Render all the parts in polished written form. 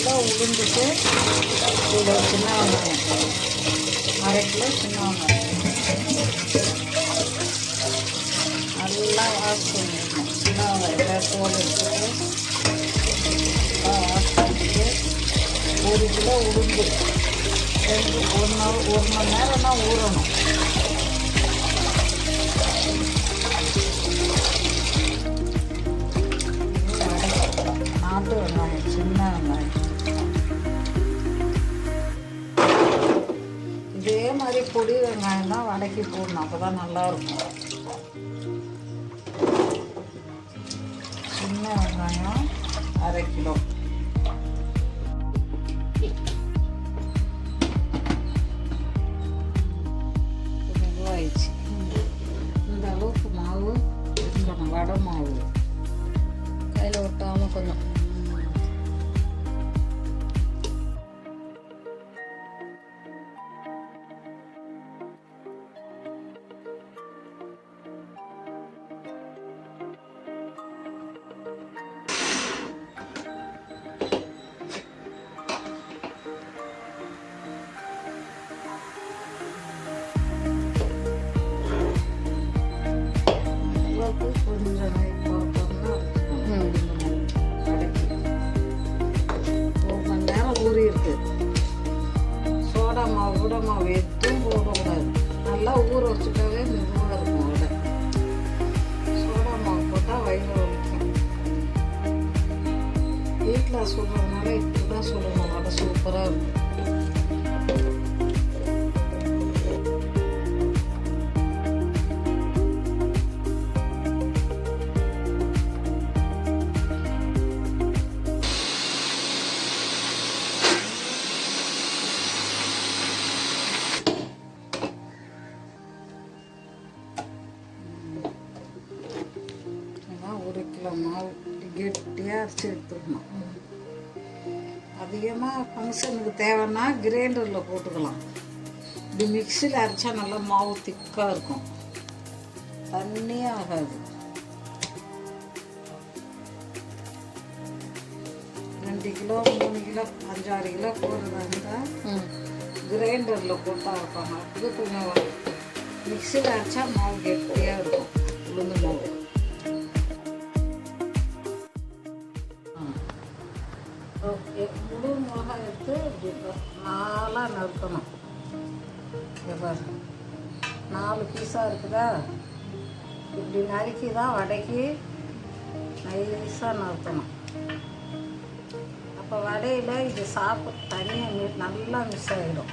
Kilo உளுந்துக்கு இதில் சின்ன வெங்காயம், 1/2 கிலோ சின்ன வெங்காயம் நல்லா வாஷ் பண்ணிடணும். சின்ன வெங்காயம் தோல் எடுத்துட்டு வாஷ் பண்ணிட்டு 1 கிலோ உளுந்து 1 மணி நேரம் தான் ஊறணும். நாட்டு வெங்காயம், சின்ன வெங்காயம் இதே மாதிரி பொடி வெங்காயம் தான் வதக்கி போடணும், அப்போ தான் நல்லாயிருக்கும். சின்ன வெங்காயம் 1/2 கிலோ. ஆயிடுச்சு. இந்த அளவுக்கு மாவு இருக்கணும், வடை மாவு கையில் ஒட்டாமல் கொஞ்சம். சோடா மாவு கூட மாவு எதுவும் போடக்கூடாது, நல்லா ஊற வச்சுட்டாவே மெதுவாக இருக்கும் வடை. சோடா மாவு போட்டால் வயிறு வலிக்கும். வீட்டில் சுடுறதுனால இப்படி தான் சுடணும், வடை சூப்பராக இருக்கும். மாவு கெட்டியாக அரைச்சி எடுத்துக்கணும். அதிகமாக ஃபங்க்ஷனுக்கு தேவைன்னா கிரைண்டரில் போட்டுக்கலாம். இப்படி மிக்சியில் அரைச்சா நல்லா மாவு திக்காக இருக்கும், தண்ணியே ஆகாது. 2 கிலோ 3 கிலோ 5-6 கிலோ போடுறதா இருந்தால் கிரைண்டரில் போட்டு அரைப்பாங்க. அப்படி கொஞ்சம் மிக்சியில் அரைச்சா மாவு கெட்டியாக இருக்கும், உளுந்து மாவு. முழு மிளகாய் எடுத்து இப்படி 4 நறுக்கணும். பாரு 4 பீஸாக இருக்குதா, இப்படி நறுக்கி தான் வடைக்கு நைஸாக நறுக்கணும். அப்போ வடையில் இது சாப்பிட்டு தனியாக நல்லா மிஸ் ஆகிடும்.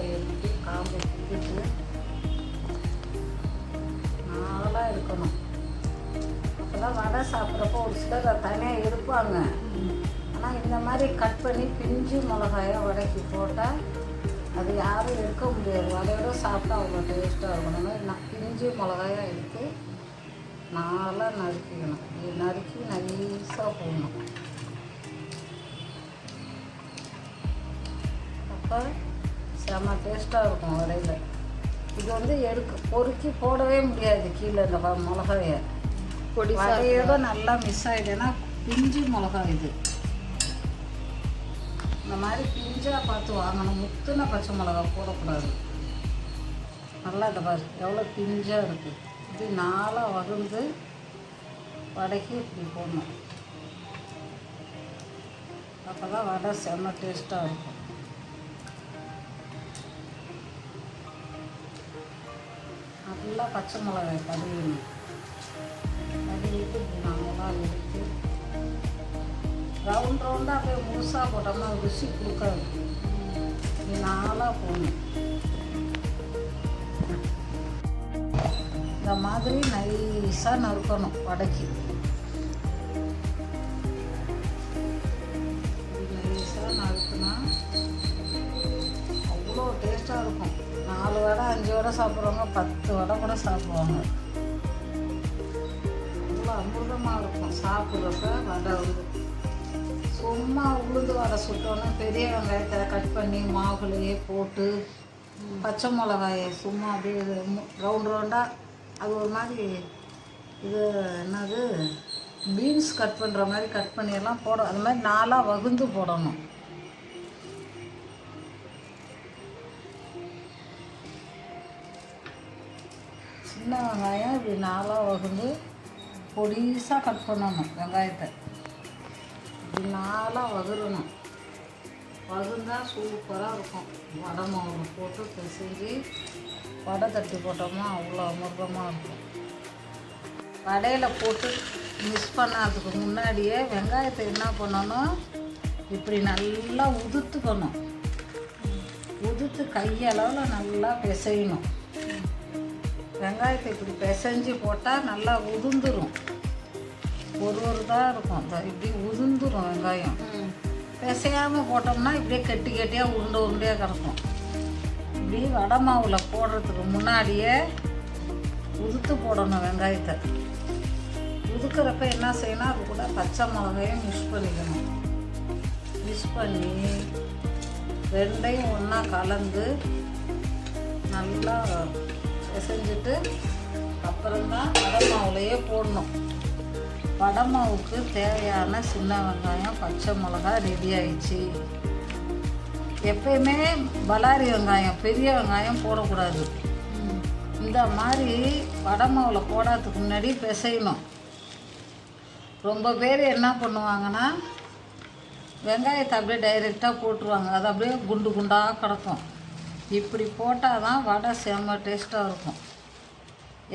எடுத்து காம்பு குத்திட்டு 4 இருக்கணும். அப்போதான் வடை சாப்பிட்றப்போ ஒரு சிலர் அதை தனியாக எடுப்பாங்க. ஆனால் இந்த மாதிரி கட் பண்ணி பிஞ்சு மிளகாயை வடைக்கு போட்டால் அது யாரும் எடுக்க முடியாது, வடையோட சாப்பிட்டா அவ்வளோ டேஸ்ட்டாக இருக்கணும். நான் பிஞ்சு மிளகாயாக எடுத்து 4 நறுக்கிக்கணும். இது நறுக்கி நைஸாக போடணும். அப்போ செம்ம டேஸ்ட்டாக இருக்கும் வடையில். இது வந்து பொறுக்கி போடவே முடியாது கீழே. இந்த மிளகாயை வடையோட நல்லா மிஸ் ஆகிடுன்னா பிஞ்சு மிளகாய் இது. இந்த மாதிரி பிஞ்சாக பார்த்து வாங்கணும், முத்துன பச்சை மிளகா போடக்கூடாது. நல்லா இந்த பாரு எவ்வளோ பிஞ்சாக இருக்குது. இது 4 வகுந்து வடைக்கு இப்படி போடணும். அப்போ தான் வடை செம்ம டேஸ்ட்டாக இருக்கும். நல்லா பச்சை மிளகாய் கழுவிடணும். கழுவிட்டு இப்படி நல்லா எடுத்து ரவுண்டாக அப்படியே முழுசாக போட்டோம்னா ருசி கொடுக்காது. இப்படி 4 போடணும். இந்த மாதிரி நைஸாக நறுக்கணும் வடைக்கு. நைஸாக நறுக்குனா அவ்வளோ டேஸ்ட்டாக இருக்கும். 4 வடை 5 வடை சாப்பிட்றவங்க 10 வடை கூட சாப்பிடுவாங்க. அவ்வளோ அமிர்தமாக இருக்கும் சாப்பிட்றப்ப. வடை வந்து சும்மா உளுந்து வடை சுட்டோன்னா பெரிய வெங்காயத்தை கட் பண்ணி மாவுலையே போட்டு பச்சை மிளகாயை சும்மா அப்படியே ரவுண்டாக அது ஒரு மாதிரி இது என்னது பீன்ஸ் கட் பண்ணுற மாதிரி கட் பண்ணியெல்லாம் போட, அது மாதிரி 4ஆக வகுந்து போடணும். சின்ன வெங்காயம் இப்படி 4ஆக வகுந்து பொடிசாக கட் பண்ணணும். வெங்காயத்தை இப்படி 4ஆக வகுறணும். வகுந்தால் சூப்பராக இருக்கும். வடை மாவில் போட்டு பிசைஞ்சு வடை தட்டி போட்டோம்னா அவ்வளோ அமிர்தமாக இருக்கும். வடையில் போட்டு மிக்ஸ் பண்ணாததுக்கு முன்னாடியே வெங்காயத்தை என்ன பண்ணணும், இப்படி நல்லா உதுத்துக்கணும். உதுத்து கையளவில் நல்லா பிசையணும். வெங்காயத்தை இப்படி பிசைஞ்சு போட்டால் நல்லா உதுந்துடும். ஒரு தான் இருக்கும், இப்படி உதுந்துடும் வெங்காயம். பிசையாமல் போட்டோம்னா இப்படியே கெட்டி கெட்டியாக உருண்டையாக கிடக்கும். இப்படி வடை மாவில் போடுறதுக்கு முன்னாடியே உதுத்து போடணும் வெங்காயத்தை. உதுக்கிறப்ப என்ன செய்யணும், அது கூட பச்சை மிளகாயும் மிக்ஸ் பண்ணிக்கணும். மிக்ஸ் பண்ணி ரெண்டையும் ஒன்றா கலந்து நல்லா பிசைஞ்சிட்டு அப்புறம்தான் வடை மாவுலையே போடணும். வடை மாவுக்கு தேவையான சின்ன வெங்காயம் பச்சை மிளகா ரெடி ஆயிடுச்சு. எப்பயுமே பலாரி வெங்காயம் பெரிய வெங்காயம் போடக்கூடாது. இந்த மாதிரி வடை மாவில் போடாததுக்கு முன்னாடி பிசையணும். ரொம்ப பேர் என்ன பண்ணுவாங்கன்னா வெங்காயத்தை அப்படியே டைரெக்டாக போட்டுருவாங்க. அது அப்படியே குண்டு குண்டாக கிடக்கும். இப்படி போட்டால் தான் வடை செம்ம டேஸ்ட்டாக இருக்கும்.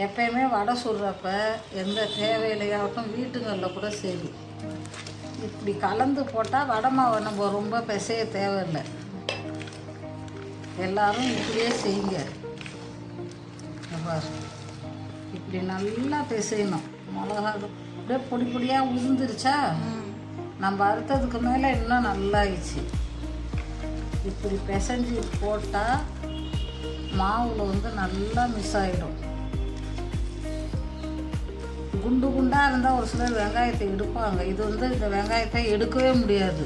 எப்பயுமே வடை சுடுறப்ப எந்த தேவையில்லையாகட்டும் வீட்டுங்களில் கூட சரி இப்படி கலந்து போட்டால் வடை மாவை நம்ம ரொம்ப பிசைய தேவையில்லை. எல்லோரும் இப்படியே செய்யுங்க. இப்படி நல்லா பிசையணும். மிளகா அப்படியே பொடி பொடியாக உதிர்ந்துருச்சா, நம்ம அறுத்ததுக்கு மேலே இன்னும் நல்லா ஆயிடுச்சு. இப்படி பிசைஞ்சு போட்டால் மாவில் நல்லா மிஸ் ஆகிடும். குண்டு குண்டாக இருந்தால் ஒரு சிலர் வெங்காயத்தை எடுப்பாங்க. இது இந்த வெங்காயத்தை எடுக்கவே முடியாது.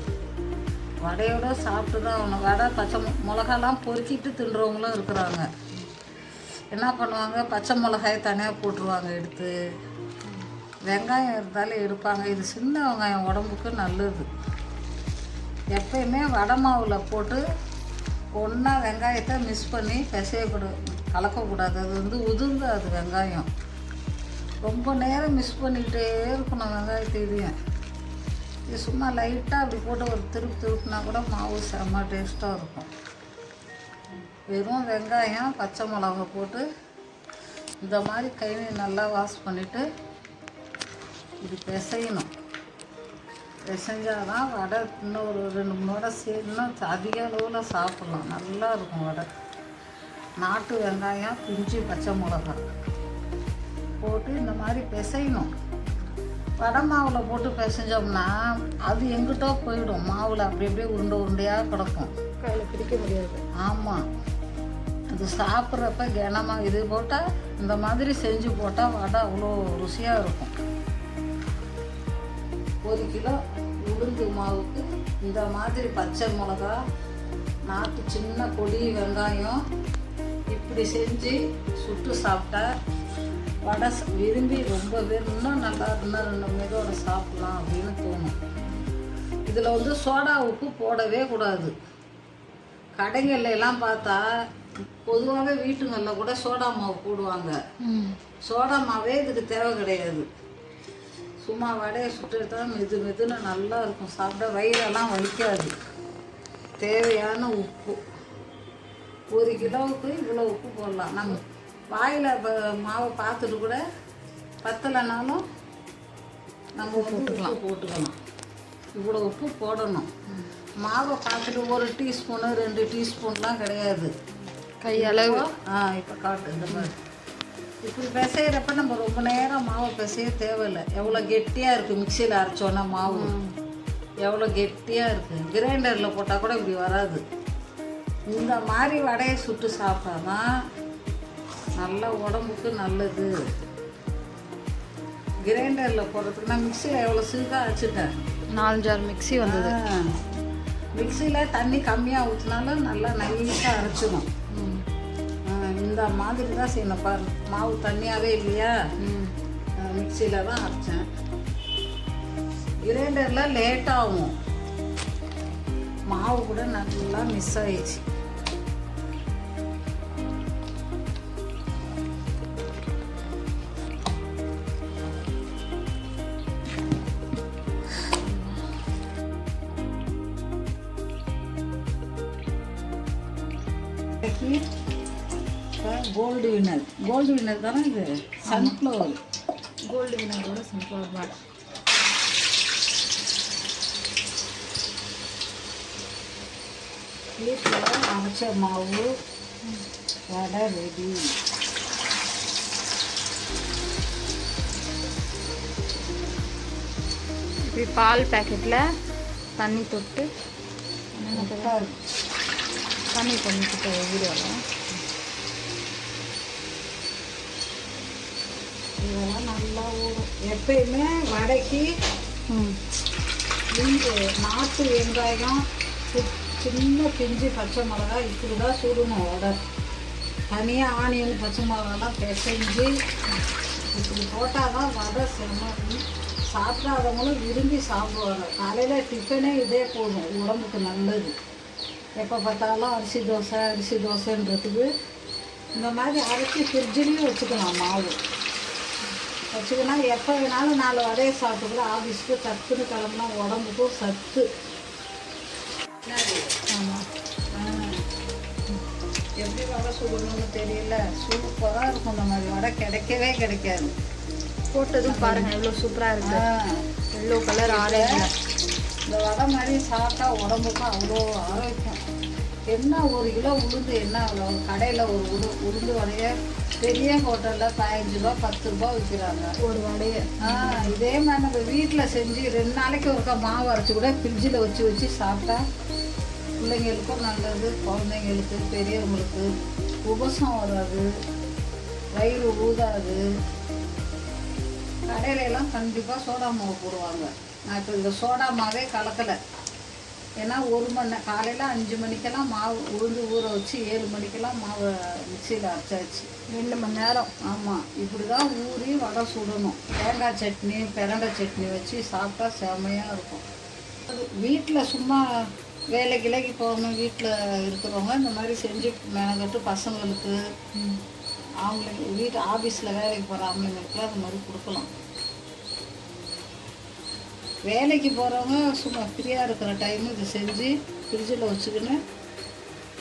வடையோட சாப்பிட்டு தான் ஆகணும். வடை பச்சை மிளகாலாம் பொறுக்கிட்டு தின்றவங்களும் இருக்கிறாங்க. என்ன பண்ணுவாங்க, பச்சை மிளகாயை தனியாக போட்டுருவாங்க எடுத்து. வெங்காயம் இருந்தாலும் எடுப்பாங்க. இது சின்ன வெங்காயம் உடம்புக்கு நல்லது. எப்பயுமே வடை மாவில் போட்டு ஒன்றா வெங்காயத்தை மிக்ஸ் பண்ணி கலக்கக்கூடாது. அது உதிர்ந்து அது வெங்காயம் ரொம்ப நேரம் மிக்ஸ் பண்ணிக்கிட்டே இருக்கணும் வெங்காயத்தை. இது சும்மா லைட்டாக அப்படி போட்டு ஒரு திருப்புனா கூட மாவு செம்ம டேஸ்ட்டாக இருக்கும். வெறும் வெங்காயம் பச்சை மிளகா போட்டு இந்த மாதிரி கை நல்லா வாஷ் பண்ணிவிட்டு இது பிசையணும். பிசைஞ்சால் தான் வடை இன்னும் ஒரு 2-3 வடை இன்னும் அதிக அளவில் சாப்பிட்லாம். நல்லா இருக்கும் வடை. நாட்டு வெங்காயம் பிஞ்சு பச்சை மிளகா போட்டு இந்த மாதிரி பிசையணும். வடை மாவில் போட்டு பிசைஞ்சோம்னா அது எங்கிட்டோ போயிடும். மாவில் அப்படி அப்படியே உருண்டையாக கிடக்கும், கையில் பிடிக்க முடியாது. ஆமாம், அது சாப்பிட்றப்ப கனமாக இது போட்டால் இந்த மாதிரி செஞ்சு போட்டால் வடை அவ்வளோ ருசியாக இருக்கும். 1 கிலோ உளுந்து மாவுக்கு இந்த மாதிரி பச்சை மிளகா, நாட்டு சின்ன பொடி வெங்காயம் இப்படி செஞ்சு சுட்டு சாப்பிட்டா வடை விரும்பி ரொம்ப பேர் இன்னும் நல்லா இருந்தால் 2 மெதோட சாப்பிட்லாம் அப்படின்னு தோணும். இதில் சோடா உப்பு போடவே கூடாது. கடைகள்லாம் பார்த்தா பொதுவாகவே வீட்டுங்களில் கூட சோடா மாவு போடுவாங்க. சோடா மாவே இதுக்கு தேவை கிடையாது. சும்மா வடையை சுட்டு எடுத்தால் மெதுன்னு நல்லா இருக்கும். சாப்பிட்டா வயிறெல்லாம் வலிக்காது. தேவையான உப்பு 1 கிலோவுக்கு இவ்வளோ உப்பு போடலாம். நம்ம வாயில் மாவை பார்த்துட்டு கூட பத்தலைனாலும் நம்ம போட்டுக்கலாம். இவ்வளோ உப்பு போடணும். மாவை பார்த்துட்டு 1 டீஸ்பூனு 2 டீஸ்பூன்லாம் கிடையாது, கையளவு. இப்போ காட்டு இந்த மாதிரி இப்படி பிசைகிறப்ப நம்ம ரொம்ப நேரம் மாவை பிசைய தேவையில்லை. எவ்வளோ கெட்டியாக இருக்குது. மிக்சியில் அரைச்சோன்னா மாவு எவ்வளோ கெட்டியாக இருக்குது. கிரைண்டரில் போட்டால் கூட இப்படி வராது. இந்த மாதிரி வடையை சுட்டு சாப்பிட்டா தான் நல்ல உடம்புக்கு நல்லது. கிரைண்டரில் போடுறதுக்குன்னா மிக்சியில் எவ்வளோ சிறுக்காக அரைச்சிட்டேன். 4-6 மிக்சி வந்தது. மிக்சியில் தண்ணி கம்மியாக ஊற்றினாலும் நல்லா நைஸாக அரைச்சிடும். இந்த மாதிரி தான் செய்யணும். பாரு, மாவு தண்ணியாகவே இல்லையா, மிக்சியில் தான் அரைச்சேன். கிரைண்டரில் லேட்டாகும், மாவு கூட நல்லா மிஸ் ஆயிடுச்சு. கோல்டு வின்னர் தானே இது, சன்ஃப்ளவர் கோல்டு வினரோட சன்ஃப்ளவர் வடை. வீட்டில் அரைச்ச மாவு வடை ரெடி. இப்படி பால் பேக்கெட்டில் தண்ணி தொட்டு தண்ணி பண்ணிக்கிட்ட வீடியோவில் இதெல்லாம் நல்லா ஊறும். எப்பயுமே வடைக்கு நாட்டு வெங்காயம், சின்ன பிஞ்சு பச்சை மிளகா இப்படி தான் சுடணும். வடை தனியாக ஆனியன் பச்சை மிளகாலாம் பிசைஞ்சு இப்படி போட்டால் தான் வடை செம்ம. சாப்பிடாதவங்களும் விரும்பி சாப்பிடுவாங்க. காலையில் டிஃபனே இதே போதும், உடம்புக்கு நல்லது. எப்போ பார்த்தாலும் அரிசி தோசைன்றதுக்கு இந்த மாதிரி அரைச்சி ஃப்ரிட்ஜிலையும் வச்சுக்கலாம். மாவு வச்சுக்கினா எப்போ வேணாலும் 4 வடையை சாப்பிட்டு ஆஃபீஸ்க்கு சத்துன்னு கிளம்புனா உடம்புக்கும் சத்து. ஆமாம், எப்படி வடை சுடணும்னு தெரியல, சூப்பராக இருக்கும். இந்த மாதிரி வடை கிடைக்கவே கிடைக்காது. போட்டதும் பாருங்கள் எவ்வளோ சூப்பராக இருக்குது. Yellow colour orange. இந்த வடை மாதிரி சாப்பிட்டா உடம்புக்கும் அவ்வளோ ஆரோக்கியம். என்ன 1 கிலோ உளுந்து என்ன அவ்வளோ? கடையில் ஒரு உளுந்து வடையை பெரிய ஹோட்டலில் 15 ரூபா 10 ரூபா விற்கிறாங்க ஒரு வடையை. இதே மாதிரி நம்ம வீட்டில் செஞ்சு 2 நாளைக்கு ஒருக்கா மாவு அரைச்சி கூட ஃப்ரிட்ஜில் வச்சு சாப்பிட்டா பிள்ளைங்களுக்கும் நல்லது, குழந்தைங்களுக்கு, பெரியவங்களுக்கு உபசம் வராது, வயிறு ஊதாது. கடையிலலாம் கண்டிப்பாக சோடா மாவு போடுவாங்க. நான் இப்போ இந்த சோடா மாவே கலக்கலை. ஏன்னா 1 மணி காலையில் 5 மணிக்கெல்லாம் மாவு உளுந்து ஊற வச்சு 7 மணிக்கெல்லாம் மாவை மிக்சியில் அரைச்சாச்சு. 2 மணி நேரம். ஆமாம், இப்படி தான் ஊறி வடை சுடணும். தேங்காய் சட்னி, பிரண்டை சட்னி வச்சு சாப்பிட்டா செமையாக இருக்கும். வீட்டில் சும்மா வேலைக்கு போகணும், வீட்டில் இருக்கிறவங்க இந்த மாதிரி செஞ்சு மெனக்கட்டு பசங்களுக்கு, அவங்களுக்கு வீட்டு ஆஃபீஸில் வேலைக்கு போகிற அவங்களுக்குலாம் இந்த மாதிரி கொடுக்கலாம். வேலைக்கு போகிறவங்க சும்மா ஃப்ரீயாக இருக்கிற டைமு இது செஞ்சு ஃப்ரிட்ஜில் வச்சுக்கின்னு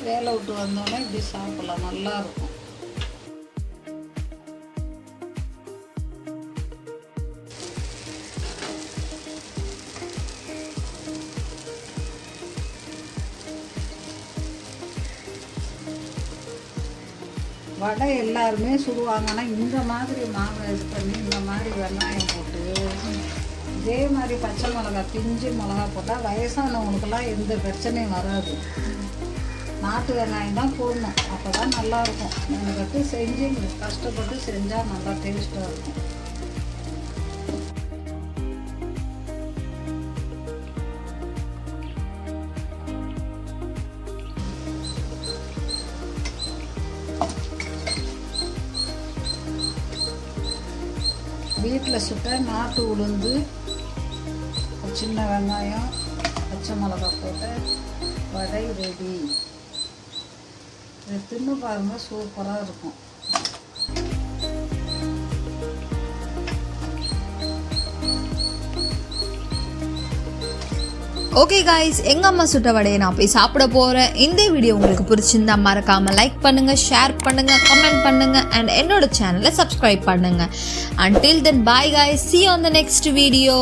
வேலை விட்டு வந்தோடனே இப்படி சாப்பிட்லாம், நல்லாயிருக்கும். வடை எல்லாருமே சுடுவாங்கன்னா இந்த மாதிரி மாவை இது பண்ணி இந்த மாதிரி வெங்காயம் போட்டு இதே மாதிரி பச்சை மிளகா, பிஞ்சு மிளகா போட்டால் வயசானவங்களுக்கெல்லாம் எந்த பிரச்சனையும் வராது. நாட்டு வெங்காயம் தான் போடணும், அப்போ தான் நல்லாயிருக்கும். எனக்கு செஞ்சு கஷ்டப்பட்டு செஞ்சால் நல்லா டேஸ்ட்டாக இருக்கும். வீட்டில் சுட்ட நாட்டு உளுந்து, சின்ன வெங்காயம், பச்சை மிளகா போட்டு வடை ரெடி. இதை தின்னு பாருங்கள், சூப்பராக இருக்கும். ஓகே காய்ஸ், எங்கள் அம்மா சுட்ட வடையை நான் போய் சாப்பிட போகிறேன். இந்த வீடியோ உங்களுக்கு பிடிச்சிருந்தா மறக்காமல் லைக் பண்ணுங்கள், ஷேர் பண்ணுங்கள், கமெண்ட் பண்ணுங்கள் அண்ட் என்னோட சேனலை சப்ஸ்கிரைப் பண்ணுங்கள். Until then, bye guys, see you on the next video.